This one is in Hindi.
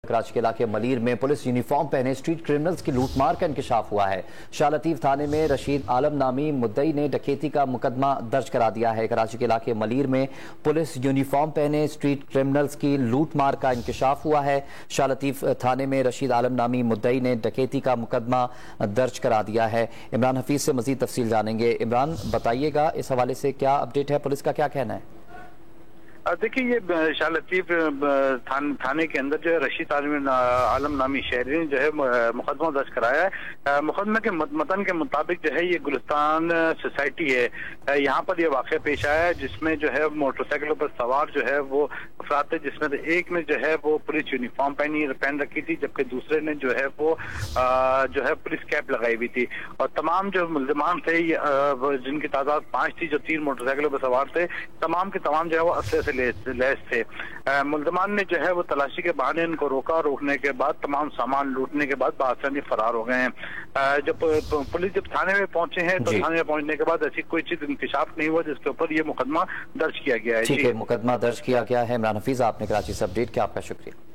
कराची के इलाके मलीर में पुलिस यूनिफॉर्म पहने स्ट्रीट क्रिमिनल्स की लूटमार का इंकशाफ हुआ है। शाह लतीफ थाने में रशीद आलम नामी मुद्दई ने डकैती का मुकदमा दर्ज करा दिया है। कराची के इलाके मलीर में पुलिस यूनिफॉर्म पहने स्ट्रीट क्रिमिनल्स की लूटमार का इंकशाफ हुआ है। शाह लतीफ थाने में रशीद आलम नामी मुद्दई ने डकैती का मुकदमा दर्ज करा दिया है। इमरान हफीज से मजीद तफसील जानेंगे। इमरान, बताइएगा इस हवाले से क्या अपडेट है, पुलिस का क्या कहना है? देखिए, ये शाह लतीफ थाने के अंदर जो है रशीद आलम नामी शहरी ने जो है मुकदमा दर्ज कराया है। मुकदमे के मतन के मुताबिक जो है ये गुलिस्तान सोसाइटी है, यहाँ पर ये वाक़या पेश आया है जिसमें जो है मोटरसाइकिलों पर सवार जो है वो अफराद थे, जिसमें से एक ने जो है वो पुलिस यूनिफॉर्म पहन रखी थी, जबकि दूसरे ने जो है वो जो है पुलिस कैप लगाई हुई थी। और तमाम जो मुल्ज़िमान थे जिनकी तादाद 5 थी, जो 3 मोटरसाइकिलों पर सवार थे, तमाम के तमाम जो है वो असले से लैस थे। मुल्ज़िमान ने जो है वो तलाशी के बहाने इनको रोकने के बाद तमाम सामान लूटने के बाद बासानी फरार हो गए हैं। जब पुलिस थाने में पहुंचे हैं तो थाने में पहुंचने के बाद ऐसी कोई चीज इंकशाफ नहीं हुआ जिसके ऊपर ये मुकदमा दर्ज किया गया है। ठीक है, मुकदमा दर्ज किया गया है। इमरान हफीज, आपने कराची से अपडेट किया, आपका शुक्रिया।